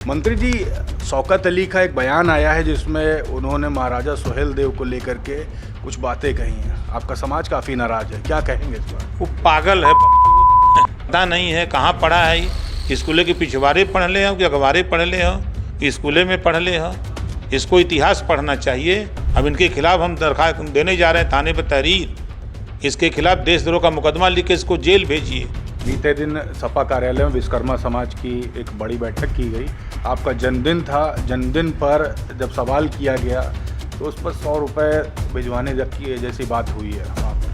मंत्री जी, शौकत अली का एक बयान आया है जिसमें उन्होंने महाराजा सुहेलदेव को लेकर के कुछ बातें कही हैं। आपका समाज काफ़ी नाराज है, क्या कहेंगे इस बार? वो पागल है, पता नहीं है कहाँ पढ़ा है। स्कूले के पिछवाड़े पढ़ ले हो कि अखबारें पढ़ ले हो, स्कूले में पढ़ ले हो। इसको इतिहास पढ़ना चाहिए। अब इनके खिलाफ हम दरखास्त देने जा रहे हैं थाने पर तहरीर। इसके खिलाफ देशद्रोह का मुकदमा लिख के इसको जेल भेजिए। बीते दिन सपा कार्यालय में विश्वकर्मा समाज की एक बड़ी बैठक की गई। आपका जन्मदिन था, जन्मदिन पर जब सवाल किया गया तो उस पर 100 रुपये भिजवाने की जैसी बात हुई है।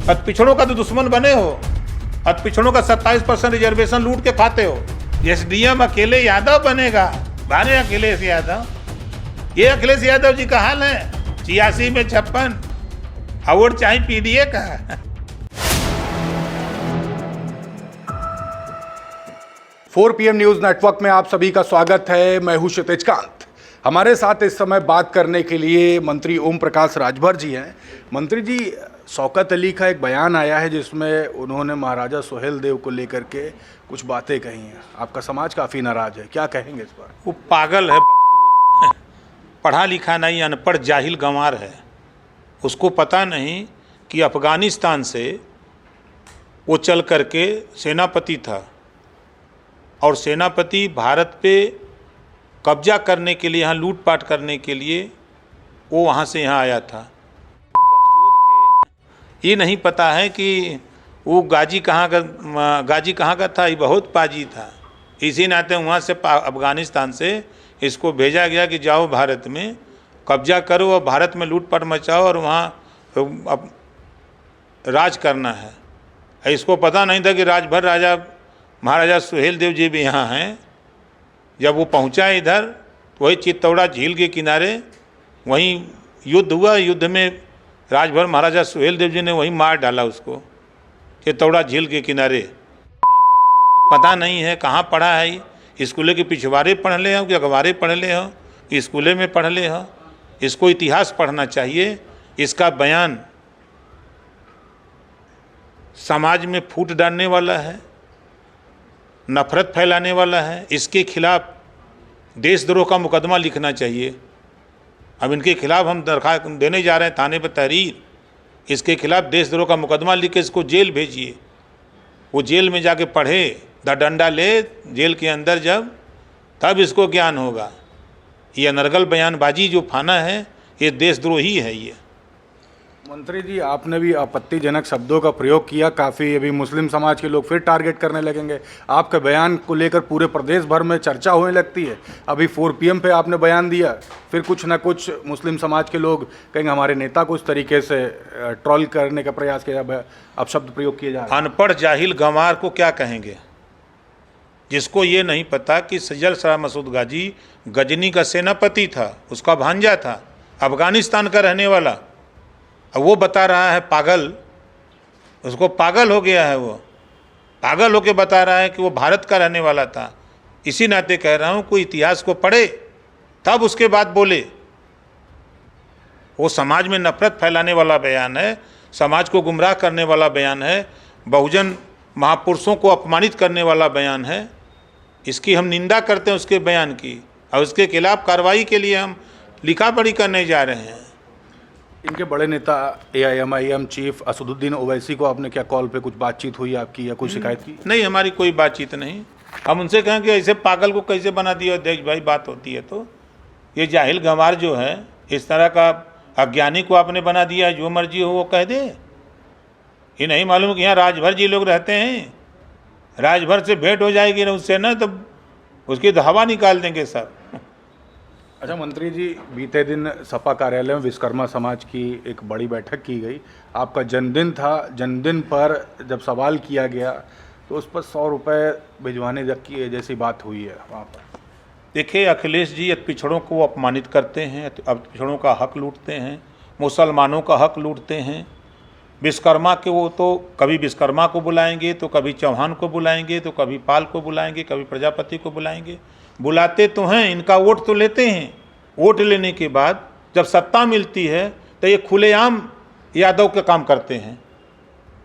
अत पिछड़ों का तो दुश्मन बने हो। अत पिछड़ों का 27% रिजर्वेशन लूट के खाते हो। एसडीएम अकेले यादव बनेगा, बारे अखिलेश यादव। ये अखिलेश यादव जी का हाल है 86 में 56 अवार्ड चाहे पीडीए का। 4 PM न्यूज़ नेटवर्क में आप सभी का स्वागत है। मैं हूं क्षितिज कांत। हमारे साथ इस समय बात करने के लिए मंत्री ओम प्रकाश राजभर जी हैं। मंत्री जी, शौकत अली का एक बयान आया है जिसमें उन्होंने महाराजा सुहेलदेव को लेकर के कुछ बातें कही हैं। आपका समाज काफ़ी नाराज है, क्या कहेंगे इस बार? वो पागल है, पढ़ा लिखा नहीं, अनपढ़ जाहिल गंवार है। उसको पता नहीं कि अफगानिस्तान से वो चल करके सेनापति था और सेनापति भारत पे कब्जा करने के लिए, यहाँ लूटपाट करने के लिए वो वहाँ से यहाँ आया था। ये नहीं पता है कि वो गाजी कहाँ का था। ये बहुत पाजी था। इसी नाते वहाँ से अफगानिस्तान से इसको भेजा गया कि जाओ भारत में कब्जा करो और भारत में लूटपाट मचाओ और वहाँ अब राज करना है। इसको पता नहीं था कि राजभर राजा महाराजा सुहेलदेव जी भी यहाँ हैं। जब वो पहुँचा इधर तो वही चित्तौड़ा झील के किनारे वहीं युद्ध हुआ। युद्ध में राजभर महाराजा सुहेलदेव जी ने वहीं मार डाला उसको, चित्तौड़ा झील के किनारे। पता नहीं है कहाँ पढ़ा है। स्कूले के पिछवाड़े पढ़ ले हो कि अखबारें पढ़ ले हो, स्कूले में पढ़ ले हो। इसको इतिहास पढ़ना चाहिए। इसका बयान समाज में फूट डालने वाला है, नफरत फैलाने वाला है। इसके खिलाफ देशद्रोह का मुकदमा लिखना चाहिए। अब इनके खिलाफ हम दरखास्त देने जा रहे हैं थाने पर तहरीर। इसके खिलाफ देशद्रोह का मुकदमा लिख के इसको जेल भेजिए। वो जेल में जाके पढ़े, डंडा ले जेल के अंदर जब, तब इसको ज्ञान होगा। ये अनर्गल बयानबाजी जो फाना है ये देशद्रोही है। ये मंत्री जी, आपने भी आपत्तिजनक शब्दों का प्रयोग किया। काफ़ी अभी मुस्लिम समाज के लोग फिर टारगेट करने लगेंगे। आपके बयान को लेकर पूरे प्रदेश भर में चर्चा होने लगती है। अभी 4 PM पे आपने बयान दिया, फिर कुछ ना कुछ मुस्लिम समाज के लोग कहेंगे हमारे नेता को इस तरीके से ट्रोल करने का प्रयास किया, अब शब्द प्रयोग किए जा रहे हैं। अनपढ़ जाहिल गंवार को क्या कहेंगे, जिसको ये नहीं पता कि सजल शाह मसूद गाजी गजनी का सेनापति था, उसका भांजा था, अफगानिस्तान का रहने वाला। अब वो बता रहा है पागल, उसको पागल हो गया है। वो पागल होके बता रहा है कि वो भारत का रहने वाला था। इसी नाते कह रहा हूँ कोई इतिहास को पढ़े तब उसके बाद बोले। वो समाज में नफरत फैलाने वाला बयान है, समाज को गुमराह करने वाला बयान है, बहुजन महापुरुषों को अपमानित करने वाला बयान है। इसकी हम निंदा करते हैं, उसके बयान की, और उसके खिलाफ कार्रवाई के लिए हम लिखा पढ़ी करने जा रहे हैं। इनके बड़े नेता AIMIM चीफ असदुद्दीन ओवैसी को आपने क्या कॉल पे कुछ बातचीत हुई आपकी या कोई शिकायत की? नहीं, हमारी कोई बातचीत नहीं। हम उनसे कहें कि ऐसे पागल को कैसे बना दिया। देख भाई, बात होती है तो ये जाहिल गंवार जो है, इस तरह का अज्ञानी को आपने बना दिया, जो मर्जी हो वो कह दे। ये नहीं मालूम कि यहाँ राजभर जी लोग रहते हैं। राजभर से भेंट हो जाएगी ना उससे ना, तो उसकी तो हवा निकाल देंगे सब। अच्छा मंत्री जी, बीते दिन सपा कार्यालय में विश्वकर्मा समाज की एक बड़ी बैठक की गई। आपका जन्मदिन था, जन्मदिन पर जब सवाल किया गया तो उस पर 100 रुपये भिजवाने की जैसी बात हुई है वहाँ पर। देखिए, अखिलेश जी अत पिछड़ों को अपमानित करते हैं, अत पिछड़ों का हक लूटते हैं, मुसलमानों का हक लूटते हैं। विश्वकर्मा के वो तो कभी विश्वकर्मा को बुलाएंगे, तो कभी चौहान को बुलाएंगे, तो कभी पाल को बुलाएंगे, कभी प्रजापति को बुलाएंगे। बुलाते तो हैं, इनका वोट तो लेते हैं। वोट लेने के बाद जब सत्ता मिलती है तो ये खुलेआम यादव के काम करते हैं।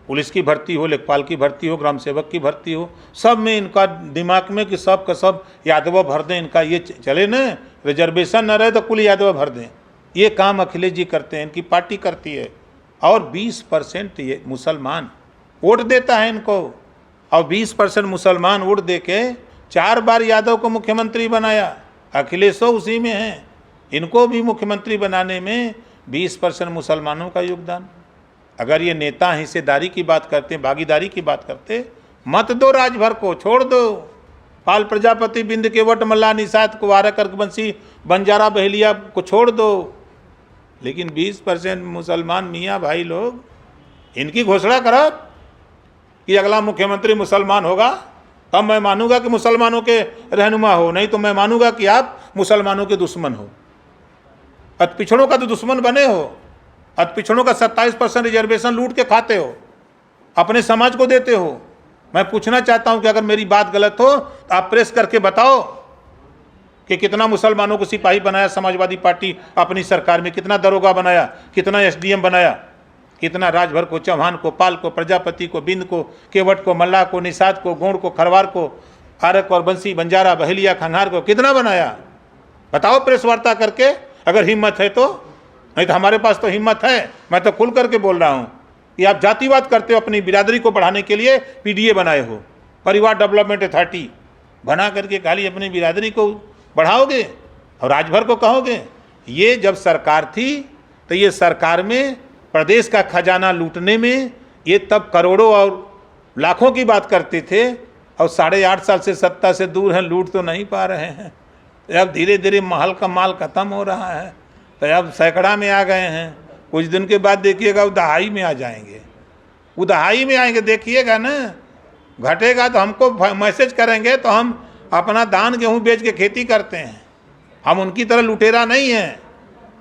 पुलिस की भर्ती हो, लेखपाल की भर्ती हो, ग्राम सेवक की भर्ती हो, सब में इनका दिमाग में कि सब का सब यादव भर दें, इनका ये चले न, रिजर्वेशन न रहे तो कुल यादव भर दें। ये काम अखिलेश जी करते हैं, इनकी पार्टी करती है। और 20% ये मुसलमान वोट देता है इनको, और 20% मुसलमान वोट दे के 4 बार यादव को मुख्यमंत्री बनाया। अखिलेश उसी में है, इनको भी मुख्यमंत्री बनाने में 20% मुसलमानों का योगदान। अगर ये नेता हिस्सेदारी की बात करते, भागीदारी की बात करते, मत दो राजभर को, छोड़ दो। पाल प्रजापति, बिंद केवट, मल्ला निषाद, कुवारा, कर्कवंशी, बंजारा, बहेलिया को छोड़ दो। लेकिन 20% मुसलमान मियाँ भाई लोग, इनकी घोषणा करो कि अगला मुख्यमंत्री मुसलमान होगा, तब मैं मानूंगा कि मुसलमानों के रहनुमा हो, नहीं तो मैं मानूंगा कि आप मुसलमानों के दुश्मन हो, अत पिछड़ों का तो दुश्मन बने हो। अत पिछड़ों का 27% रिजर्वेशन लूट के खाते हो, अपने समाज को देते हो। मैं पूछना चाहता हूं कि अगर मेरी बात गलत हो तो आप प्रेस करके बताओ कि कितना मुसलमानों को सिपाही बनाया समाजवादी पार्टी अपनी सरकार में, कितना दरोगा बनाया, कितना एसडीएम बनाया, कितना राजभर को, चौहान को, पाल को, प्रजापति को, बिंद को, केवट को, मल्ला को, निषाद को, गोंड को, खरवार को, आरक और बंसी, बंजारा, बहेलिया, खंघार को कितना बनाया? बताओ प्रेस वार्ता करके, अगर हिम्मत है तो। नहीं तो हमारे पास तो हिम्मत है। मैं तो खुल करके बोल रहा हूँ कि आप जातिवाद करते हो, अपनी बिरादरी को बढ़ाने के लिए पीडीए बनाए हो, परिवार डेवलपमेंट अथॉरिटी बना करके खाली अपनी बिरादरी को बढ़ाओगे और राजभर को कहोगे। ये जब सरकार थी तो ये सरकार में प्रदेश का खजाना लूटने में ये तब करोड़ों और लाखों की बात करते थे, और 8.5 साल से सत्ता से दूर हैं, लूट तो नहीं पा रहे हैं। तो अब धीरे धीरे महल का माल खत्म हो रहा है, तो अब सैकड़ा में आ गए हैं। कुछ दिन के बाद देखिएगा वो दहाई में आ जाएंगे, वो दहाई में आएंगे, देखिएगा ना। घटेगा तो हमको मैसेज करेंगे, तो हम अपना धान गेहूँ बेच के खेती करते हैं। हम उनकी तरह लुटेरा नहीं हैं,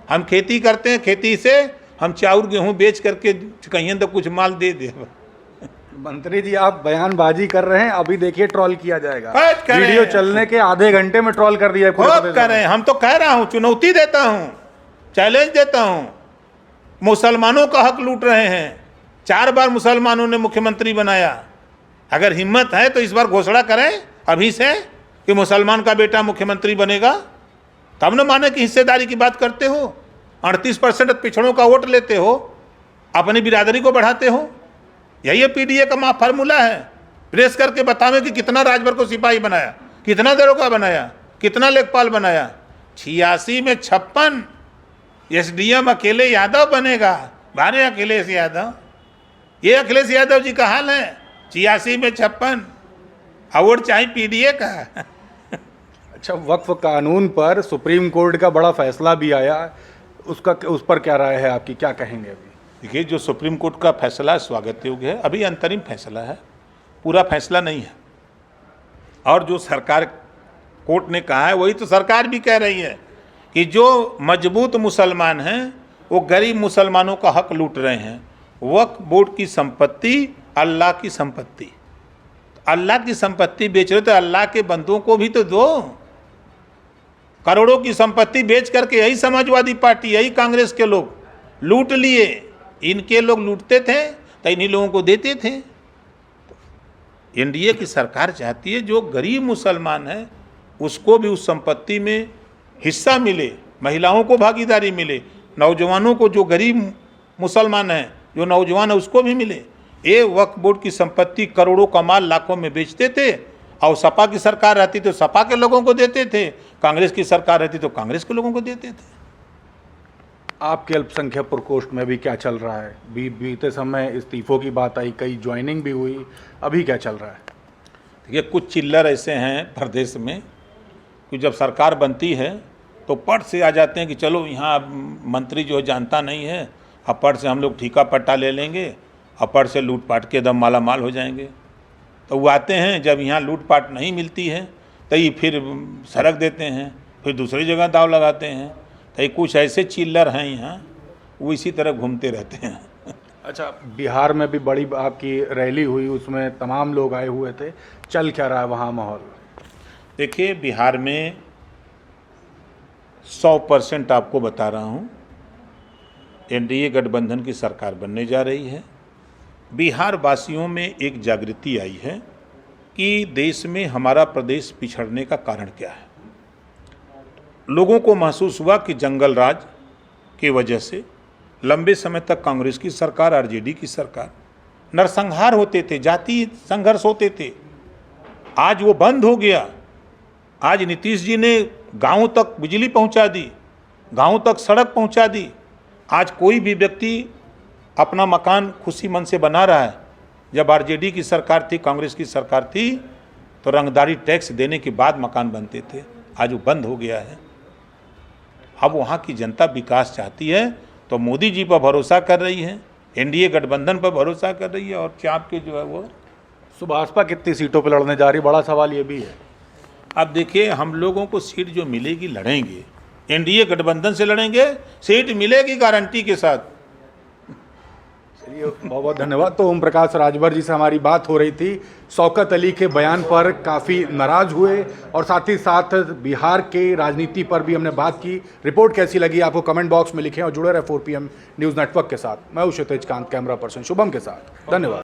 हम खेती करते हैं, खेती से हम चाउर गेहूँ बेच करके कहीं तो कुछ माल दे दे। मंत्री जी आप बयानबाजी कर रहे हैं, अभी देखिए ट्रोल किया जाएगा। करें। वीडियो चलने के आधे घंटे में ट्रोल कर दिया है पूरे प्रदेश में। करें, हम तो कह रहा हूँ, चुनौती देता हूँ, चैलेंज देता हूँ। मुसलमानों का हक लूट रहे हैं, 4 बार मुसलमानों ने मुख्यमंत्री बनाया। अगर हिम्मत है तो इस बार घोषणा करें अभी से कि मुसलमान का बेटा मुख्यमंत्री बनेगा, तब न माने कि हिस्सेदारी की बात करते हो। 38% पिछड़ों का वोट लेते हो, अपनी बिरादरी को बढ़ाते हो। यही पीडीए का फार्मूला है। प्रेस करके बतावें कि कितना राजभर को सिपाही बनाया, कितना दरोगा बनाया, कितना लेखपाल बनाया। 86 में 56 एसडीएम अकेले यादव बनेगा। बारे अखिलेश यादव, ये अखिलेश यादव जी का हाल है। 86 में 56 अवार्ड चाहिए पीडीए का। अच्छा, वक्फ कानून पर सुप्रीम कोर्ट का बड़ा फैसला भी आया, उसका उस पर क्या राय है आपकी, क्या कहेंगे अभी? देखिए, जो सुप्रीम कोर्ट का फैसला स्वागत योग्य है, अभी अंतरिम फैसला है, पूरा फैसला नहीं है। और जो सरकार कोर्ट ने कहा है वही तो सरकार भी कह रही है कि जो मजबूत मुसलमान हैं वो गरीब मुसलमानों का हक लूट रहे हैं। वक्फ बोर्ड की संपत्ति अल्लाह की संपत्ति, अल्लाह की संपत्ति बेच रहे तो अल्लाह के बंदों को भी तो दो। करोड़ों की संपत्ति बेच करके यही समाजवादी पार्टी, यही कांग्रेस के लोग लूट लिए। इनके लोग लूटते थे तो इन्हीं लोगों को देते थे। एनडीए की सरकार चाहती है जो गरीब मुसलमान है उसको भी उस संपत्ति में हिस्सा मिले, महिलाओं को भागीदारी मिले, नौजवानों को, जो गरीब मुसलमान हैं, जो नौजवान है उसको भी मिले। ये वक्फ बोर्ड की संपत्ति करोड़ों का माल लाखों में बेचते थे, और सपा की सरकार रहती तो सपा के लोगों को देते थे, कांग्रेस की सरकार रहती तो कांग्रेस के लोगों को देते थे। आपके अल्पसंख्यक प्रकोष्ठ में भी क्या चल रहा है? बीते समय इस्तीफों की बात आई, कई ज्वाइनिंग भी हुई, अभी क्या चल रहा है? देखिए, कुछ चिल्लर ऐसे हैं प्रदेश में कि जब सरकार बनती है तो पट से आ जाते हैं कि चलो यहाँ मंत्री जो है जानता नहीं है, अब पट से हम लोग ठीका पट्टा ले लेंगे, अब पट से लूटपाट के दम माला माल हो जाएंगे। तो वो आते हैं, जब यहाँ लूटपाट नहीं मिलती है तो ये फिर सड़क देते हैं, फिर दूसरी जगह दाव लगाते हैं। तो ये कुछ ऐसे चिल्लर हैं यहाँ, वो इसी तरह घूमते रहते हैं। अच्छा, बिहार में भी बड़ी आपकी रैली हुई, उसमें तमाम लोग आए हुए थे, चल क्या रहा है वहाँ माहौल? देखिए, बिहार में 100% आपको बता रहा हूँ, एनडीए गठबंधन की सरकार बनने जा रही है। बिहार वासियों में एक जागृति आई है कि देश में हमारा प्रदेश पिछड़ने का कारण क्या है। लोगों को महसूस हुआ कि जंगल राज की वजह से लंबे समय तक कांग्रेस की सरकार, आरजेडी की सरकार, नरसंहार होते थे, जाति संघर्ष होते थे। आज वो बंद हो गया। आज नीतीश जी ने गांव तक बिजली पहुंचा दी, गांव तक सड़क पहुंचा दी। आज कोई भी व्यक्ति अपना मकान खुशी मन से बना रहा है। जब आरजेडी की सरकार थी, कांग्रेस की सरकार थी, तो रंगदारी टैक्स देने के बाद मकान बनते थे। आज वो बंद हो गया है। अब वहाँ की जनता विकास चाहती है, तो मोदी जी पर भरोसा कर रही है, एनडीए गठबंधन पर भरोसा कर रही है, और चाप के जो है वो भाजपा कितनी सीटों पर लड़ने जा रही, बड़ा सवाल ये भी है। अब देखिए, हम लोगों को सीट जो मिलेगी लड़ेंगे, एनडीए गठबंधन से लड़ेंगे, सीट मिलेगी गारंटी के साथ। चलिए, बहुत बहुत धन्यवाद। तो ओम प्रकाश राजभर जी से हमारी बात हो रही थी। शौकत अली के बयान पर काफ़ी नाराज हुए और साथ ही साथ बिहार के राजनीति पर भी हमने बात की। रिपोर्ट कैसी लगी आपको कमेंट बॉक्स में लिखें और जुड़े रहे 4 PM न्यूज़ नेटवर्क के साथ। मैं हूं क्षितिज कांत, कैमरा पर्सन शुभम के साथ। धन्यवाद।